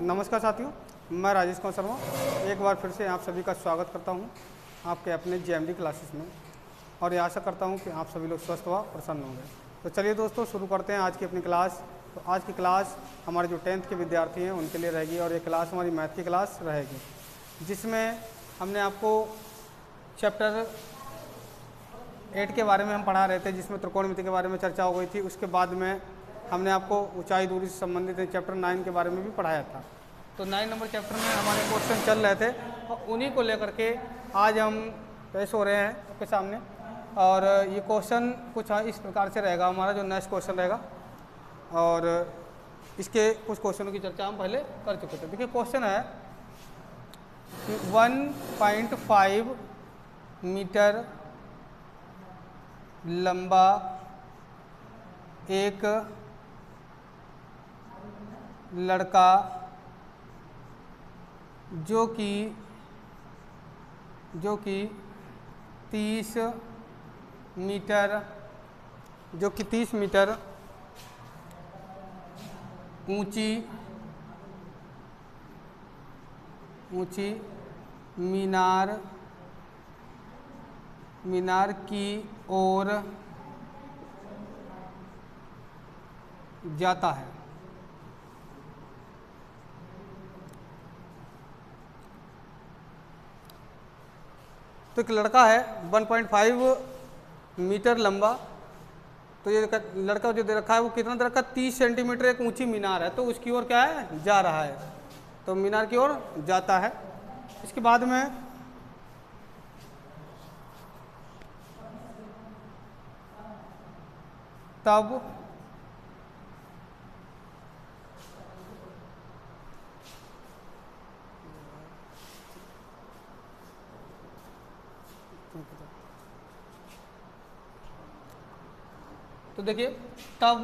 नमस्कार साथियों, मैं राजेश कुमार शर्मा एक बार फिर से आप सभी का स्वागत करता हूं आपके अपने जेएमडी क्लासेस में और ये आशा करता हूं कि आप सभी लोग स्वस्थ व प्रसन्न होंगे। तो चलिए दोस्तों, शुरू करते हैं आज की अपनी क्लास। तो आज की क्लास हमारे जो 10th के विद्यार्थी हैं उनके लिए रहेगी और ये क्लास हमारी मैथ की क्लास रहेगी, जिसमें हमने आपको चैप्टर 8 के बारे में हम पढ़ा रहे थे, जिसमें त्रिकोणमिति के बारे में चर्चा हो गई थी। उसके बाद में हमने आपको ऊंचाई दूरी से संबंधित चैप्टर 9 के बारे में भी पढ़ाया था। तो 9 नंबर चैप्टर में हमारे क्वेश्चन चल रहे थे और उन्हीं को लेकर के आज हम पेश हो रहे हैं आपके सामने। और ये क्वेश्चन कुछ इस प्रकार से रहेगा, हमारा जो नेक्स्ट क्वेश्चन रहेगा। और इसके कुछ क्वेश्चनों की चर्चा हम पहले कर चुके थे। देखिए क्वेश्चन है 1.5 मीटर लंबा एक लड़का जो कि 30 मीटर ऊंची मीनार की ओर जाता है। तो एक लड़का है 1.5 मीटर लंबा, तो ये लड़का जो दे रखा है वो कितना दे रखा है, 30 सेंटीमीटर एक ऊंची मीनार है, तो उसकी ओर क्या है, जा रहा है। तो मीनार की ओर जाता है। इसके बाद में तब तो देखिए तब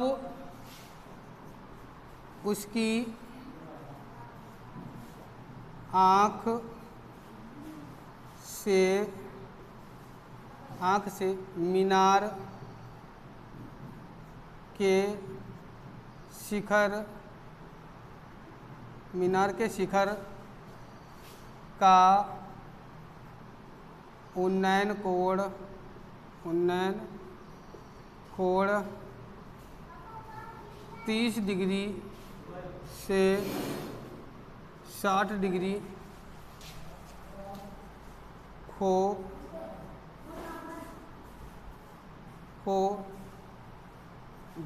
उसकी आँख से मीनार के शिखर का उन्नयन कोण 30 डिग्री से 60 डिग्री हो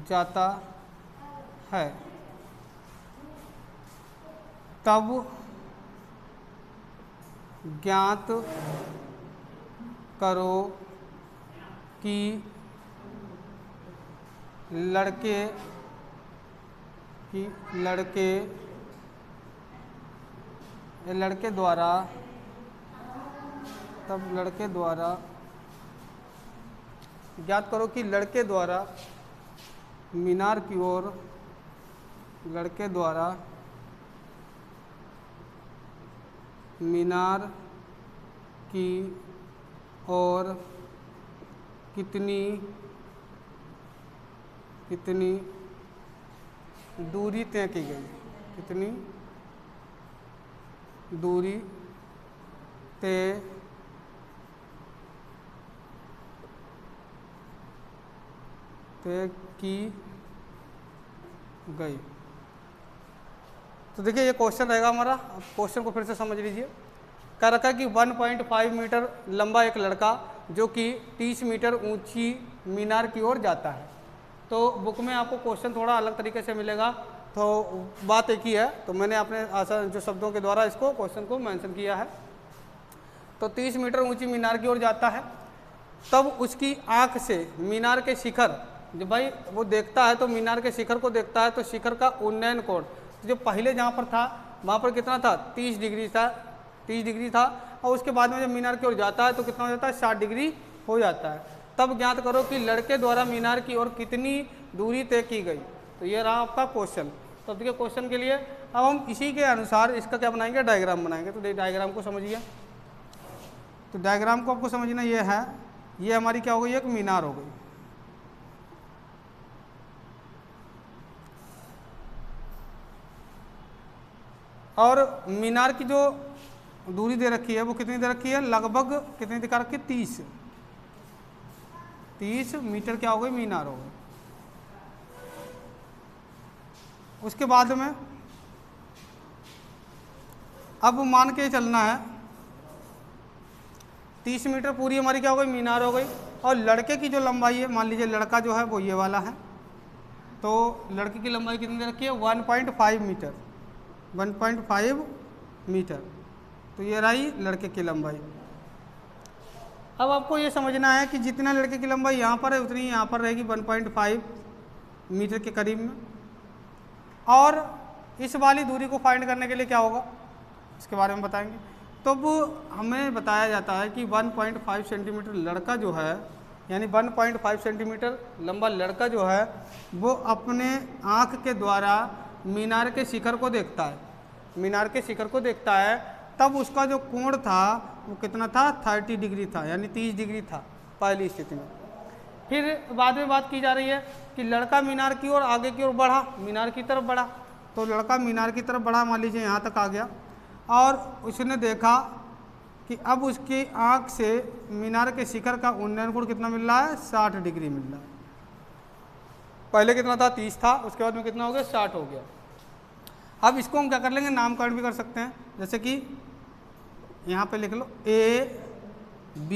जाता है। तब ज्ञात करो कि लड़के द्वारा मीनार की ओर कितनी दूरी तय की गई, कितनी दूरी तय की गई। तो देखिए ये क्वेश्चन रहेगा हमारा। क्वेश्चन को फिर से समझ लीजिए। कह रखा है कि 1.5 मीटर लंबा एक लड़का जो कि 30 मीटर ऊंची मीनार की ओर जाता है। तो बुक में आपको क्वेश्चन थोड़ा अलग तरीके से मिलेगा, तो बात एक ही है। तो मैंने अपने जो शब्दों के द्वारा इसको क्वेश्चन को मेंशन किया है। तो 30 मीटर ऊंची मीनार की ओर जाता है, तब उसकी आंख से मीनार के शिखर, जो भाई वो देखता है तो मीनार के शिखर को देखता है, तो शिखर का उन्नयन कोण जो पहले जहाँ पर था वहाँ पर कितना था, 30 डिग्री था। और उसके बाद में जब मीनार की ओर जाता है तो कितना हो जाता है, 60 डिग्री हो जाता है। तब ज्ञात करो कि लड़के द्वारा मीनार की ओर कितनी दूरी तय की गई। तो ये रहा आपका क्वेश्चन। तो देखिए क्वेश्चन के लिए अब हम इसी के अनुसार इसका क्या बनाएंगे, डायग्राम बनाएंगे। तो डायग्राम को समझिए। तो डायग्राम को आपको समझना ये है, ये हमारी क्या हो गई, एक मीनार हो गई। और मीनार की जो दूरी दे रखी है वो कितनी दे रखी है, लगभग कितनी दिखा रखी है, 30 मीटर क्या हो गई, मीनार हो गई। उसके बाद में अब मान के चलना है 30 मीटर पूरी हमारी क्या हो गई, मीनार हो गई। और लड़के की जो लंबाई है, मान लीजिए लड़का जो है वो ये वाला है, तो लड़के की लंबाई कितनी दे रखी है, 1.5 मीटर, 1.5 मीटर। तो ये रही लड़के की लंबाई। अब आपको ये समझना है कि जितना लड़के की लंबाई यहाँ पर है उतनी यहाँ पर रहेगी 1.5 मीटर के करीब में। और इस वाली दूरी को फाइंड करने के लिए क्या होगा, इसके बारे में बताएंगे। तो अब हमें बताया जाता है कि 1.5 सेंटीमीटर लड़का जो है, यानी 1.5 सेंटीमीटर लंबा लड़का जो है वो अपने आँख के द्वारा मीनार के शिखर को देखता है, मीनार के शिखर को देखता है। तब उसका जो कोण था वो कितना था, 30 डिग्री था, यानी 30 डिग्री था पहली स्थिति में। फिर बाद में बात की जा रही है कि लड़का मीनार की ओर आगे की ओर बढ़ा, मीनार की तरफ बढ़ा। तो लड़का मीनार की तरफ बढ़ा, मान लीजिए यहाँ तक आ गया, और उसने देखा कि अब उसकी आँख से मीनार के शिखर का उन्नयन कोण कितना मिल रहा है, 60 डिग्री मिल रहा है। पहले कितना था, 30 था, उसके बाद में कितना हो गया, 60 हो गया। अब इसको हम क्या कर लेंगे, नामकरण भी कर सकते हैं। जैसे कि यहाँ पे लिख लो A B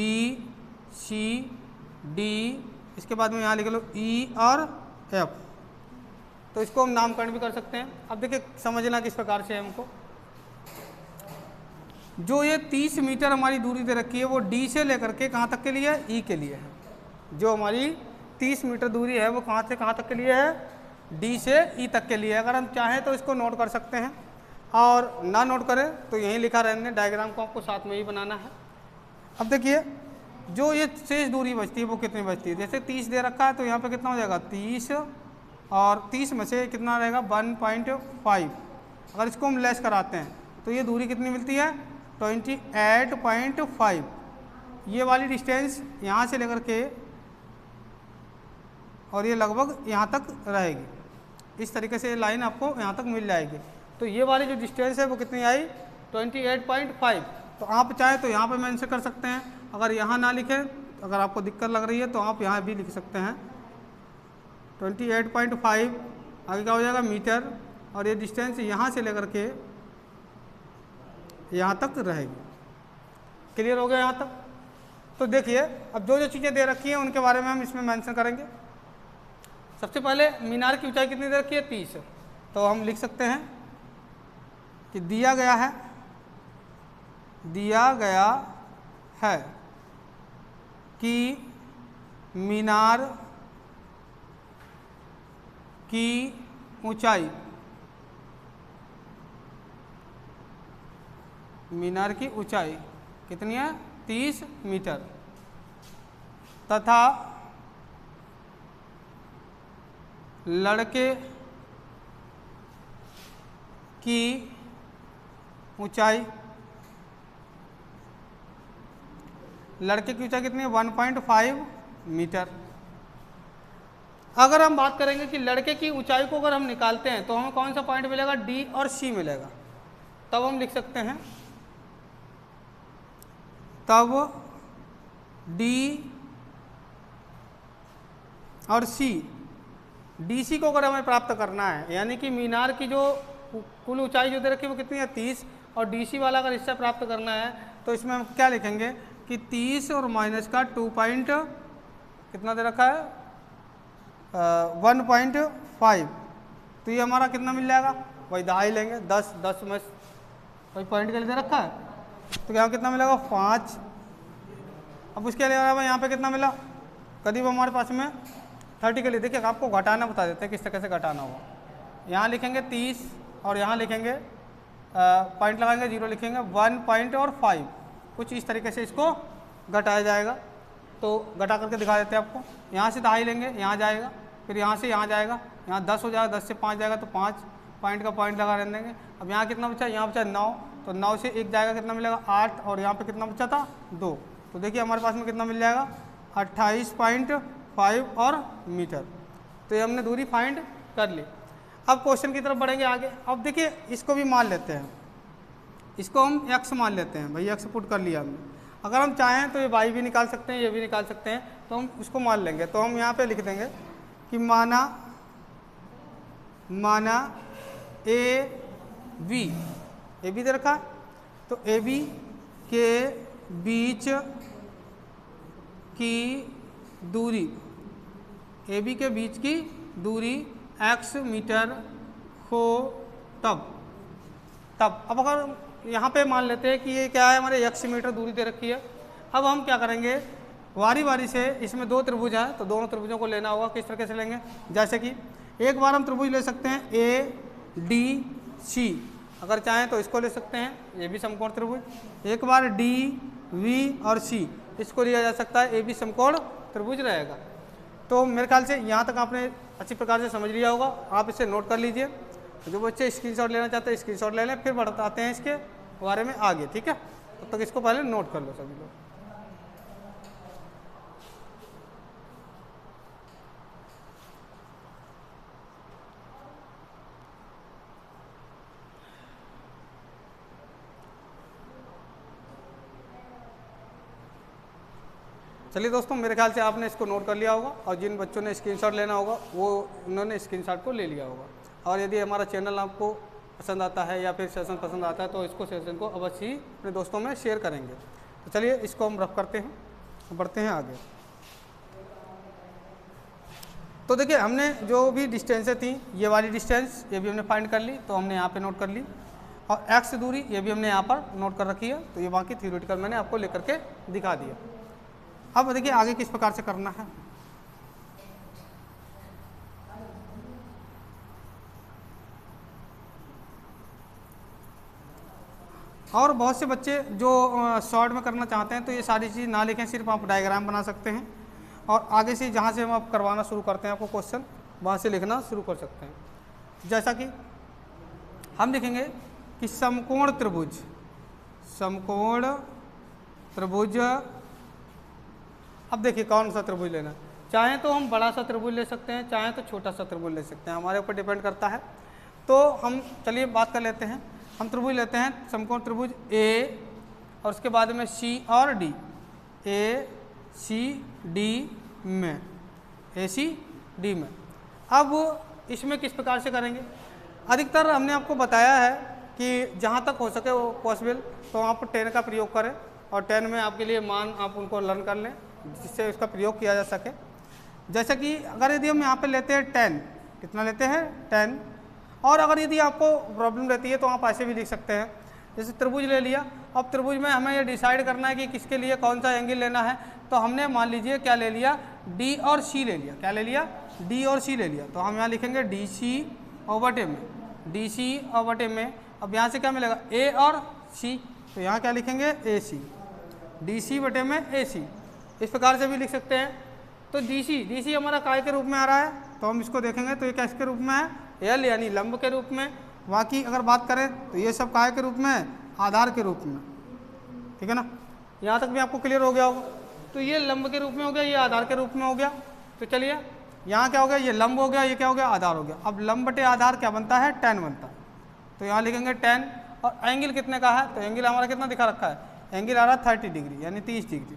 C D, इसके बाद में यहाँ लिख लो E और F। तो इसको हम नामकरण भी कर सकते हैं। अब देखिए समझना किस प्रकार से है हमको। जो ये 30 मीटर हमारी दूरी दे रखी है वो D से लेकर के कहाँ तक के लिए है, E के लिए है। जो हमारी 30 मीटर दूरी है वो कहाँ से कहाँ तक के लिए है, D से E तक के लिए। अगर हम चाहें तो इसको नोट कर सकते हैं, और ना नोट करें तो यहीं लिखा रहने, डायग्राम को आपको साथ में ही बनाना है। अब देखिए जो ये शेष दूरी बचती है वो कितनी बचती है, जैसे 30 दे रखा है तो यहाँ पे कितना हो जाएगा 30, और 30 में से कितना रहेगा 1.5। अगर इसको हम लेस कराते हैं तो ये दूरी कितनी मिलती है 28.5। ये वाली डिस्टेंस यहाँ से लेकर के और ये लगभग यहाँ तक रहेगी। इस तरीके से ये लाइन आपको यहाँ तक मिल जाएगी। तो ये वाली जो डिस्टेंस है वो कितनी आई 28.5। तो आप चाहे तो यहाँ पे मेंशन कर सकते हैं, अगर यहाँ ना लिखें, अगर आपको दिक्कत लग रही है तो आप यहाँ भी लिख सकते हैं 28.5। आगे क्या हो जाएगा मीटर, और ये डिस्टेंस यहाँ से लेकर के यहाँ तक रहेगी। क्लियर हो गया यहाँ तक। तो देखिए अब जो जो चीज़ें दे रखी हैं उनके बारे में हम इसमें मेंशन करेंगे। सबसे पहले मीनार की ऊंचाई कितनी दे रखी है 30। तो हम लिख सकते हैं कि दिया गया है कि मीनार की ऊंचाई, मीनार की ऊंचाई कितनी है 30 मीटर, तथा लड़के की ऊंचाई, लड़के की ऊंचाई कितनी है 1.5 मीटर। अगर हम बात करेंगे कि लड़के की ऊंचाई को अगर हम निकालते हैं तो हमें कौन सा पॉइंट मिलेगा, डी और सी मिलेगा। तब हम लिख सकते हैं, तब डी और सी, डी सी को अगर हमें प्राप्त करना है, यानी कि मीनार की जो कुल ऊंचाई जो दे रखी है वो कितनी है 30, और डी सी वाला अगर हिस्सा प्राप्त करना है तो इसमें हम क्या लिखेंगे कि 30 और माइनस का 2 पॉइंट कितना दे रखा है 1.5। तो ये हमारा कितना मिल जाएगा, वही दहाई लेंगे, 10 में वही पॉइंट के लिए दे रखा है, तो यहाँ कितना मिलेगा 5। अब उसके अलावा यहाँ पे कितना मिला, करीब हमारे पास में 30 के लिए। देखिए आपको घटाना बता देते हैं किस तरह से घटाना होगा। यहाँ लिखेंगे 30 और यहाँ लिखेंगे पॉइंट लगाएंगे 0 लिखेंगे 1.5, कुछ इस तरीके से इसको घटाया जाएगा। तो घटा करके दिखा देते हैं आपको। यहाँ से दहाई लेंगे, यहाँ जाएगा, फिर यहाँ से यहाँ जाएगा, यहाँ 10 हो जाएगा, 10 से 5 जाएगा तो 5 पॉइंट का पॉइंट लगा रहने देंगे। अब यहाँ कितना बचा, यहाँ बचा 9, तो 9 से 1 जाएगा, कितना मिलेगा 8, और यहाँ पे कितना बचा था 2। तो देखिए हमारे पास में कितना मिल जाएगा 28.5 और मीटर। तो ये हमने दूरी फाइंड कर ली। अब क्वेश्चन की तरफ बढ़ेंगे आगे। अब देखिए इसको भी मान लेते हैं, इसको हम x मान लेते हैं, भाई x पुट कर लिया हमने। अगर हम चाहें तो ये y भी निकाल सकते हैं, ये भी निकाल सकते हैं, तो हम इसको मान लेंगे। तो हम यहाँ पे लिख देंगे कि माना ए बी दे रखा, तो ए बी के बीच की दूरी, ए बी के बीच की दूरी x मीटर हो तब अब अगर यहाँ पे मान लेते हैं कि ये क्या है, हमारे x मीटर दूरी दे रखी है। अब हम क्या करेंगे, वारी वारी से, इसमें दो त्रिभुज हैं तो दोनों त्रिभुजों को लेना होगा। किस तरीके से लेंगे, जैसे कि एक बार हम त्रिभुज ले सकते हैं ए डी सी, अगर चाहें तो इसको ले सकते हैं, ये भी समकोण त्रिभुज। एक बार डी वी और सी, इसको लिया जा सकता है, ए भी समकोण त्रिभुज रहेगा। तो मेरे ख्याल से यहाँ तक आपने अच्छी प्रकार से समझ लिया होगा। आप इसे नोट कर लीजिए, जो बच्चे स्क्रीनशॉट लेना चाहते हैं स्क्रीनशॉट ले लें, फिर बताते हैं इसके बारे में आगे, ठीक है। तब तक इसको पहले नोट कर लो सभी लोग। चलिए दोस्तों, मेरे ख्याल से आपने इसको नोट कर लिया होगा, और जिन बच्चों ने स्क्रीनशॉट लेना होगा वो उन्होंने स्क्रीनशॉट को ले लिया होगा। और यदि हमारा चैनल आपको पसंद आता है या फिर सेशन पसंद आता है तो इसको सेशन को अवश्य ही अपने दोस्तों में शेयर करेंगे। तो चलिए इसको हम रफ करते हैं, बढ़ते हैं आगे। तो देखिए, हमने जो भी डिस्टेंसें थी, ये वाली डिस्टेंस ये भी हमने फाइंड कर ली, तो हमने यहाँ पे नोट कर ली, और x दूरी ये भी हमने यहाँ पर नोट कर रखी है। तो ये बाकी थ्योरेटिकल मैंने आपको लेकर के दिखा दिया। अब देखिए आगे किस प्रकार से करना है। और बहुत से बच्चे जो शॉर्ट में करना चाहते हैं तो ये सारी चीज़ ना लिखें, सिर्फ आप डायग्राम बना सकते हैं, और आगे से जहाँ से हम आप करवाना शुरू करते हैं आपको क्वेश्चन, वहाँ से लिखना शुरू कर सकते हैं। जैसा कि हम लिखेंगे कि समकोण त्रिभुज। अब देखिए कौन सा त्रिभुज लेना, चाहें तो हम बड़ा सा त्रिभुज ले सकते हैं, चाहें तो छोटा सा त्रिभुज ले सकते हैं, हमारे ऊपर डिपेंड करता है। तो हम चलिए बात कर लेते हैं, हम त्रिभुज लेते हैं समकोण त्रिभुज ए और उसके बाद में सी और डी, ए सी डी में, ए सी डी में। अब इसमें किस प्रकार से करेंगे, अधिकतर हमने आपको बताया है कि जहाँ तक हो सके वो पॉसिबल तो आप 10 का प्रयोग करें, और 10 में आपके लिए मान आप उनको लर्न कर लें जिससे उसका प्रयोग किया जा सके। जैसे कि अगर यदि हम यहाँ पे लेते हैं 10, कितना लेते हैं 10, और अगर यदि आपको प्रॉब्लम रहती है तो आप ऐसे भी लिख सकते हैं, जैसे त्रिभुज ले लिया। अब त्रिभुज में हमें ये डिसाइड करना है कि किसके लिए कौन सा एंगल लेना है, तो हमने मान लीजिए क्या ले लिया, डी और सी ले लिया। क्या ले लिया, डी और सी ले लिया। तो हम यहाँ लिखेंगे डी सी ओवर टे में, डी सी ओवर टे में। अब यहाँ से क्या मिलेगा, ए और सी, तो यहाँ क्या लिखेंगे ए सी, डी सी बटे में ए सी, इस प्रकार से भी लिख सकते हैं। तो डी सी हमारा काय के रूप में आ रहा है, तो हम इसको देखेंगे तो ये किसके रूप में है, एल यानी लंब के रूप में। बाकी अगर बात करें तो ये सब काय के रूप में, आधार के रूप में, ठीक है ना। यहाँ तक भी आपको क्लियर हो गया होगा। तो ये लंब के रूप में हो गया, ये आधार के रूप में हो गया। तो चलिए यहाँ क्या हो गया, ये लंब हो गया, ये क्या हो गया, आधार हो गया। अब लंब बटे आधार क्या बनता है, 10 बनता है। तो यहाँ लिखेंगे 10, और एंगल कितने का है, तो एंगल हमारा कितना दिखा रखा है, एंगल आ रहा है 30 डिग्री यानी 30 डिग्री।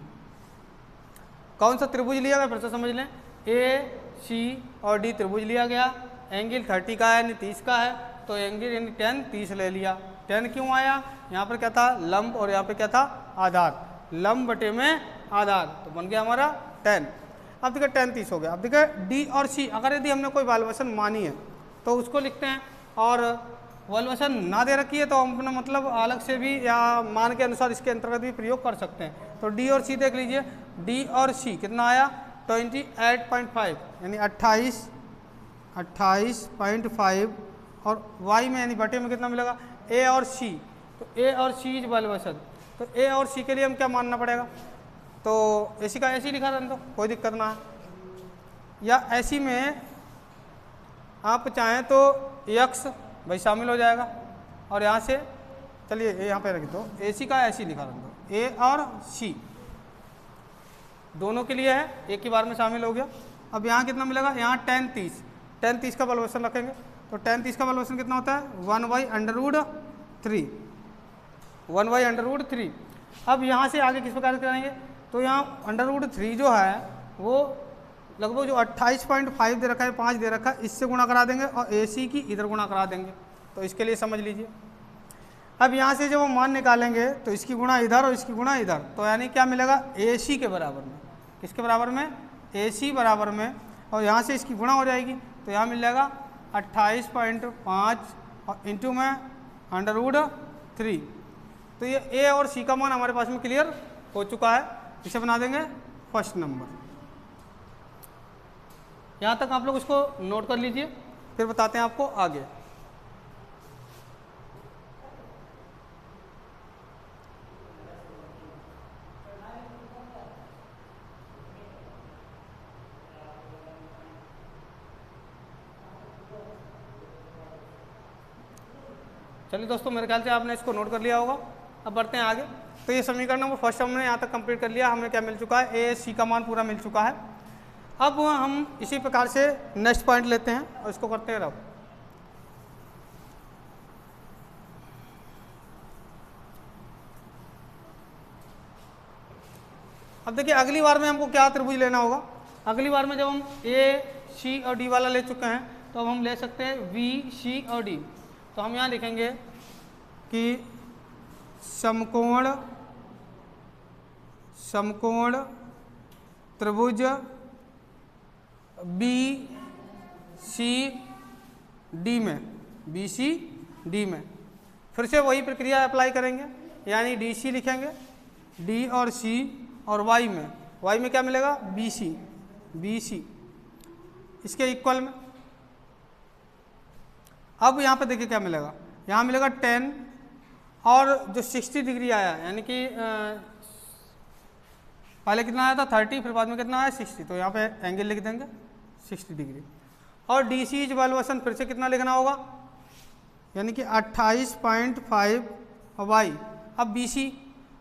कौन सा त्रिभुज लिया गया फिर से समझ लें, ए सी और डी त्रिभुज लिया गया, एंगल 30 का है यानी 30 का है, तो एंगल यानी 10 30 ले लिया। 10 क्यों आया, यहाँ पर क्या था लंब और यहाँ पे क्या था आधार, लंब बटे में आधार, तो बन गया हमारा 10। अब देखिए 10 30 हो गया। अब देखिए डी और सी, अगर यदि हमने कोई वाल्वसन मानी है तो उसको लिखते हैं, और वाल्वसन ना दे रखी है तो हम अपना मतलब अलग से भी या मान के अनुसार इसके अंतर्गत भी प्रयोग कर सकते हैं। तो डी और सी देख लीजिए, डी और सी कितना आया 28.5 यानी 28.5, और वाई में यानी बटे में कितना मिलेगा, ए और सी। तो ए और सी इज वाल्वसन, तो ए और सी के लिए हम क्या मानना पड़ेगा, तो ए सी का ऐसी लिखा रहने दो, कोई दिक्कत ना है। या ऐसी में आप चाहें तो यक्स भाई शामिल हो जाएगा, और यहाँ से चलिए यहाँ पे रख दो, ए सी का ऐसी लिखा रहने दो, ए और सी दोनों के लिए है, एक ही बार में शामिल हो गया। अब यहाँ कितना मिलेगा, यहाँ 10 30 का वाल्वसन रखेंगे, तो 10 30 का वाल्वसन कितना होता है 1/√3, 1/√3। अब यहाँ से आगे किस प्रकार से करेंगे, तो यहाँ √3 जो है वो लगभग जो 28.5 दे रखा है, 5 दे रखा है, इससे गुणा करा देंगे और AC की इधर गुणा करा देंगे। तो इसके लिए समझ लीजिए। अब यहाँ से जब हम मान निकालेंगे तो इसकी गुणा इधर और इसकी गुणा इधर, तो यानी क्या मिलेगा, AC के बराबर में। किसके बराबर में, AC बराबर में। और यहाँ से इसकी गुणा हो जाएगी तो यहाँ मिल जाएगा 28.5 और इंटू में √3। तो ये A और C का मान हमारे पास में क्लियर हो चुका है। इसे बना देंगे फर्स्ट नंबर। यहाँ तक आप लोग इसको नोट कर लीजिए, फिर बताते हैं आपको आगे। चलिए दोस्तों, मेरे ख्याल से आपने इसको नोट कर लिया होगा। अब बढ़ते हैं आगे। तो ये समीकरण नंबर फर्स्ट हमने यहाँ तक कंप्लीट कर लिया। हमें क्या मिल चुका है, ए सी का मान पूरा मिल चुका है। अब हम इसी प्रकार से नेक्स्ट पॉइंट लेते हैं और इसको करते हैं रब। अब देखिए अगली बार में हमको क्या त्रिभुज लेना होगा। अगली बार में जब हम ए सी और डी वाला ले चुके हैं तो अब हम ले सकते हैं वी सी और डी। तो हम यहाँ लिखेंगे कि समकोण त्रिभुज बी सी डी में फिर से वही प्रक्रिया अप्लाई करेंगे, यानी डी सी लिखेंगे, डी और सी, और वाई में क्या मिलेगा, बी सी इसके इक्वल में। अब यहाँ पे देखिए क्या मिलेगा, यहाँ मिलेगा 10 और जो 60 डिग्री आया, यानी कि पहले कितना आया था 30, फिर बाद में कितना आया 60, तो यहाँ पे एंगल लिख देंगे 60 डिग्री। और डी सी इज वाल्वेशन फिर से कितना लिखना होगा, यानी कि 28.5 वाई। अब बी सी,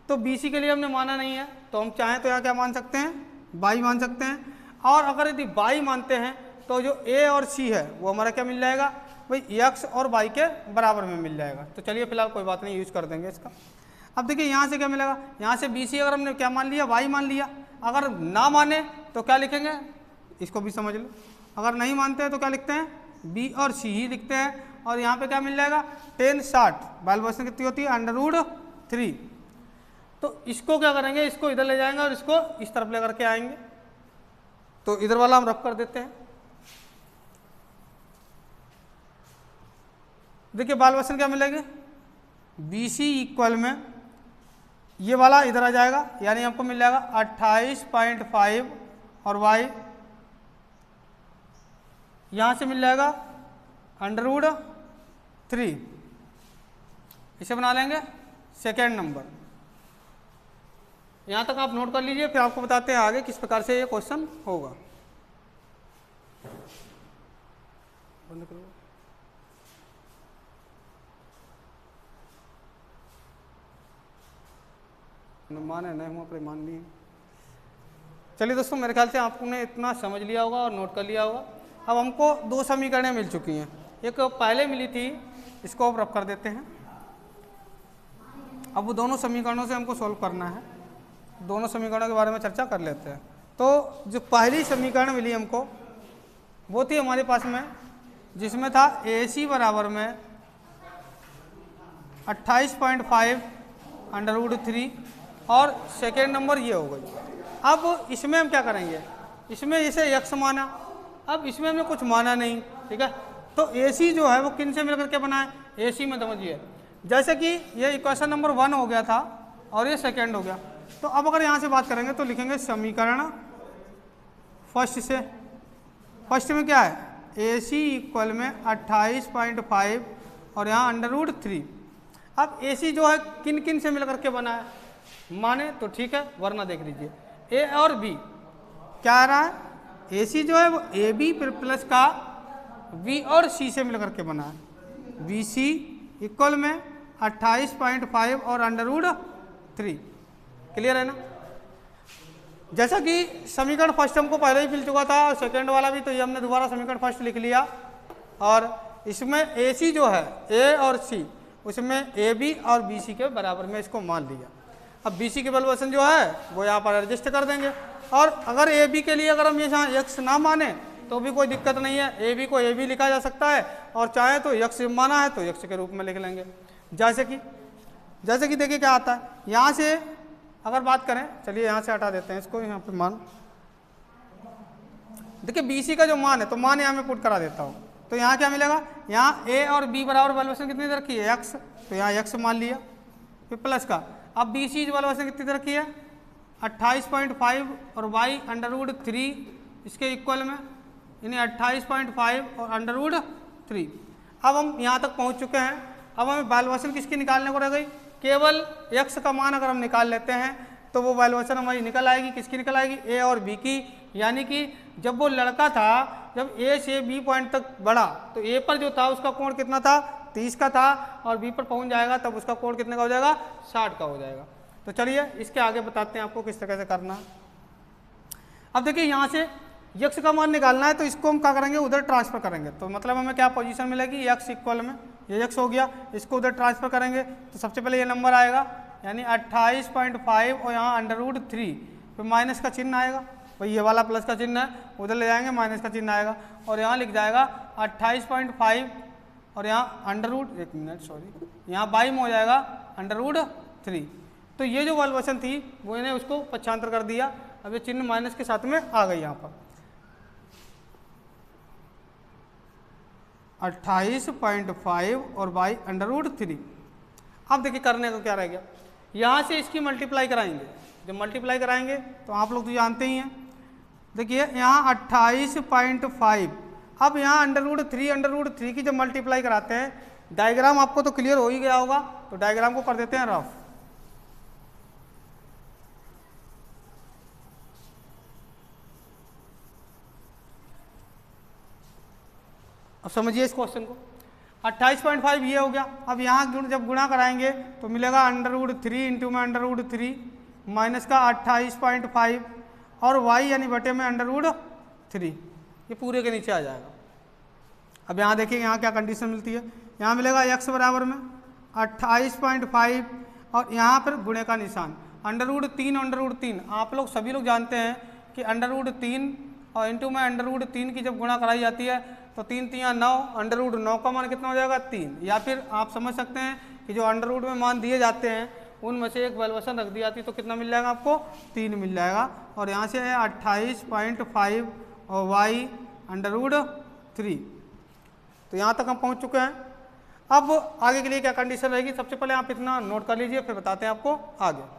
तो बी सी के लिए हमने माना नहीं है, तो हम चाहें तो यहाँ क्या मान सकते हैं, वाई मान सकते हैं। और अगर यदि वाई मानते हैं तो जो ए और सी है वो हमारा क्या मिल जाएगा भाई, एक्स और वाई के बराबर में मिल जाएगा। तो चलिए फिलहाल कोई बात नहीं, यूज कर देंगे इसका। अब देखिए यहाँ से क्या मिलेगा, यहाँ से बी सी अगर हमने क्या मान लिया, वाई मान लिया। अगर ना माने तो क्या लिखेंगे, इसको भी समझ लो। अगर नहीं मानते हैं तो क्या लिखते हैं, बी और सी ही लिखते हैं। और यहाँ पे क्या मिल जाएगा 10 60, वाल्वेशन कितनी होती है √3। तो इसको क्या करेंगे, इसको इधर ले जाएंगे और इसको इस तरफ लेकर के आएंगे। तो इधर वाला हम रफ कर देते हैं। देखिए वाल्वेशन क्या मिलेगी, बी सी इक्वल में ये वाला इधर आ जाएगा, यानी आपको मिल जाएगा 28.5 और वाई यहाँ से मिल जाएगा √3। इसे बना लेंगे सेकेंड नंबर। यहाँ तक आप नोट कर लीजिए, फिर आपको बताते हैं आगे किस प्रकार से ये क्वेश्चन होगा। बंद करो। मान है नहीं हुआ, परिमान नहीं है। चलिए दोस्तों, मेरे ख्याल से आपने इतना समझ लिया होगा और नोट कर लिया होगा। अब हमको दो समीकरणें मिल चुकी हैं, एक पहले मिली थी, इसको अब रफ कर देते हैं। अब वो दोनों समीकरणों से हमको सॉल्व करना है, दोनों समीकरणों के बारे में चर्चा कर लेते हैं। तो जो पहली समीकरण मिली हमको वो थी हमारे पास में, जिसमें था ए सी बराबर में 28.5 √3 और सेकेंड नंबर ये हो गई। अब इसमें हम क्या करेंगे, इसमें इसे x माना, अब इसमें हमने कुछ माना नहीं, ठीक है। तो ए सी जो है वो किन से मिलकर के बना है, ए सी में समझिए, जैसे कि ये इक्वेशन नंबर 1 हो गया था और ये सेकेंड हो गया। तो अब अगर यहाँ से बात करेंगे तो लिखेंगे समीकरण फर्स्ट से। फर्स्ट में क्या है, ए सी इक्वल में 28.5 और यहाँ √3। अब ए सी जो है किन किन से मिलकर के बना है, माने तो ठीक है, वरना देख लीजिए ए और बी क्या आ रहा है, ए सी जो है वो ए बी प्लस का बी और सी से मिलकर के बना है। बी सी इक्वल में 28.5 और √3। क्लियर है ना। जैसा कि समीकरण फर्स्ट हमको पहले ही मिल चुका था और सेकेंड वाला भी, तो ये हमने दोबारा समीकरण फर्स्ट लिख लिया। और इसमें ए सी जो है, ए और सी उसमें ए बी और बी सी के बराबर में इसको मान लिया। अब बी सी की वैल्यूएशन जो है वो यहाँ पर एडजस्ट कर देंगे, और अगर ए बी के लिए अगर हम ये यहाँ एक्स ना माने तो भी कोई दिक्कत नहीं है, ए बी को ए बी लिखा जा सकता है, और चाहे तो एक्स माना है तो एक्स के रूप में लिख लेंगे। जैसे कि देखिए क्या आता है, यहाँ से अगर बात करें, चलिए यहाँ से हटा देते हैं इसको, यहाँ पे मान देखिए बी सी का जो मान है तो मान यहाँ में पुट करा देता हूँ, तो यहाँ क्या मिलेगा, यहाँ ए और बी बराबर वैल्यूएशन कितनी दे रखी है एक्स, तो यहाँ एक्स मान लिया, फिर प्लस का, अब बी सी वैल्यूएशन कितनी दे रखी है 28.5 और वाई √3 इसके इक्वल में, यानी 28.5 और √3। अब हम यहाँ तक पहुँच चुके हैं। अब हमें वैल्यूएशन किसकी निकालने को रह गई, केवल एक्स का मान अगर हम निकाल लेते हैं तो वो वैल्यूएशन हमारी निकल आएगी, किसकी निकल आएगी, ए और बी की। यानी कि जब वो लड़का था, जब ए से बी पॉइंट तक बढ़ा तो ए पर जो था उसका कोण कितना था 30 का था, और बी पर पहुंच जाएगा तब उसका कोण कितने का हो जाएगा 60 का हो जाएगा। तो चलिए इसके आगे बताते हैं आपको किस तरह से करना है। अब देखिए यहाँ से एक्स का मान निकालना है तो इसको हम क्या करेंगे, उधर ट्रांसफर करेंगे, तो मतलब हमें क्या पोजीशन मिलेगी, एक्स इक्वल में ये एक्स हो गया, इसको उधर ट्रांसफर करेंगे तो सबसे पहले ये नंबर आएगा, यानी 28.5 और यहाँ √3, फिर माइनस का चिन्ह आएगा, भाई ये वाला प्लस का चिन्ह है, उधर ले जाएंगे माइनस का चिन्ह आएगा, और यहाँ लिख जाएगा 28.5 और यहाँ यहाँ बाई में हो जाएगा √3। तो ये जो वैल्यूएशन थी वो इन्हें उसको पक्षांतर कर दिया, अब ये चिन्ह माइनस के साथ में आ गई यहाँ पर 28.5 और बाई √3। अब देखिए करने को क्या रह गया, यहाँ से इसकी मल्टीप्लाई कराएंगे, जब मल्टीप्लाई कराएंगे तो आप लोग तो जानते ही हैं, देखिए यहाँ 28.5, अब यहाँ √3 की जब मल्टीप्लाई कराते हैं, डायग्राम आपको तो क्लियर हो ही गया होगा, तो डायग्राम को कर देते हैं रफ। अब समझिए इस क्वेश्चन को, 28.5 ये हो गया, अब यहाँ जब गुणा कराएंगे तो मिलेगा √3 इंटू में √3 माइनस का 28.5 और y यानी बटे में √3, ये पूरे के नीचे आ जाएगा। अब यहाँ देखिए यहाँ क्या कंडीशन मिलती है, यहाँ मिलेगा x बराबर में 28.5 और यहाँ पर गुणे का निशान √3 आप लोग सभी लोग जानते हैं कि √3 और इंटू में √3 की जब गुणा कराई जाती है तो 3 3 9, √9 का मान कितना हो जाएगा 3, या फिर आप समझ सकते हैं कि जो अंडर में मान दिए जाते हैं उनमें से एक वैल्यूएशन रख दी जाती है तो कितना मिल जाएगा आपको 3 मिल जाएगा, और यहाँ से है 28.5 और y √3। तो यहाँ तक हम पहुँच चुके हैं। अब आगे के लिए क्या कंडीशन रहेगी, सबसे पहले आप इतना नोट कर लीजिए, फिर बताते हैं आपको आगे।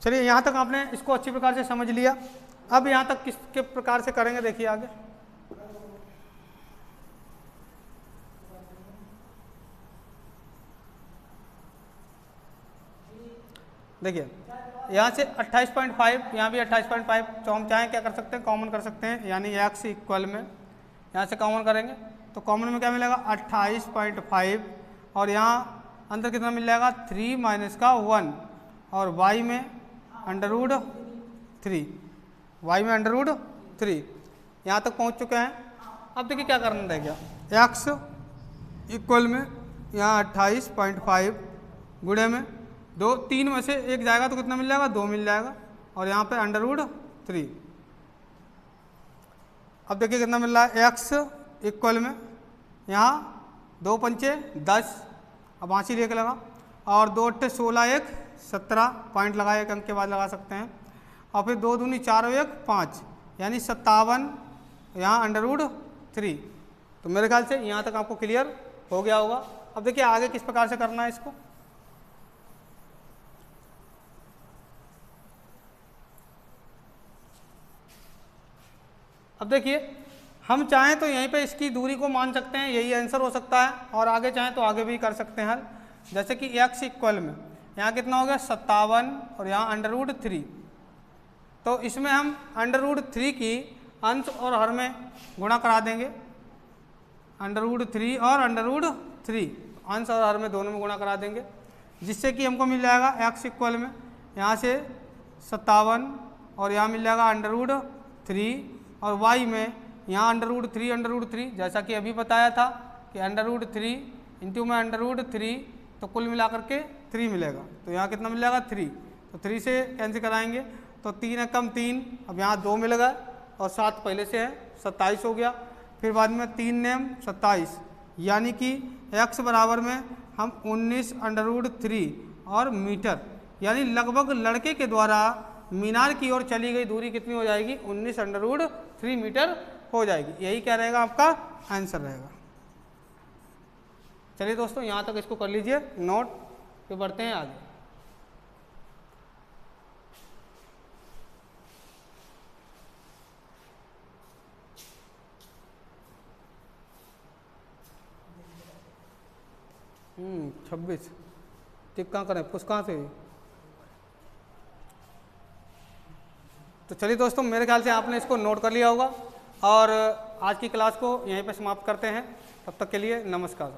चलिए यहाँ तक आपने इसको अच्छी प्रकार से समझ लिया। अब यहाँ तक किस प्रकार से करेंगे देखिए आगे। देखिए यहाँ से 28.5, यहाँ भी 28.5, तो हम चाहें क्या कर सकते हैं, कॉमन कर सकते हैं, यानी x इक्वल में यहाँ से कॉमन करेंगे तो कॉमन में क्या मिलेगा 28.5 और यहाँ अंदर कितना मिल जाएगा 3 माइनस का 1 और y में √3, y में √3। यहाँ तक पहुँच चुके हैं। अब देखिए क्या करना रह गया, x इक्वल में यहाँ 28.5 गुणे में 3 में से एक जाएगा तो कितना मिल जाएगा 2 मिल जाएगा, और यहाँ पे √3। अब देखिए कितना मिल रहा है, x इक्वल में यहाँ 2 पंचे 10, अब आंसी लेके लगा, और 2 अट्ठे 16 1 17 पॉइंट लगा, एक अंक के बाद लगा सकते हैं, और फिर 2 दूनी 4 और 1 5 यानी 57 यहाँ √3। तो मेरे ख्याल से यहाँ तक आपको क्लियर हो गया होगा। अब देखिए आगे किस प्रकार से करना है इसको। अब देखिए हम चाहें तो यहीं पे इसकी दूरी को मान सकते हैं, यही आंसर हो सकता है, और आगे चाहें तो आगे भी कर सकते हैं हल। जैसे कि x इक्वल में यहाँ कितना हो गया 57 और यहाँ √3, तो इसमें हम √3 की अंश और हर में गुणा करा देंगे। √3 और √3 अंश और हर में दोनों में गुणा करा देंगे, जिससे कि हमको मिल जाएगा x इक्वल में यहाँ से 57 और यहाँ मिल जाएगा √3 और y में यहाँ √3 जैसा कि अभी बताया था कि √3 इंटू में √3 तो कुल मिलाकर के 3 मिलेगा। तो यहाँ कितना मिल जाएगा 3, तो 3 से कैंसिल कराएंगे तो 3 है कम 3, अब यहाँ 2 मिल गए और 7 पहले से है 27 हो गया। फिर बाद में 3 नेम 27, यानी कि x बराबर में हम 19√3 और मीटर, यानी लगभग लड़के के द्वारा मीनार की ओर चली गई दूरी कितनी हो जाएगी 19√3 मीटर हो जाएगी। यही क्या रहेगा आपका आंसर रहेगा। चलिए दोस्तों यहाँ तक इसको कर लीजिए नोट, फिर बढ़ते हैं आगे। हम्म 26 टिक कहाँ करें, पुष्प कहाँ से? तो चलिए दोस्तों मेरे ख्याल से आपने इसको नोट कर लिया होगा और आज की क्लास को यहीं पर समाप्त करते हैं। तब तक के लिए नमस्कार।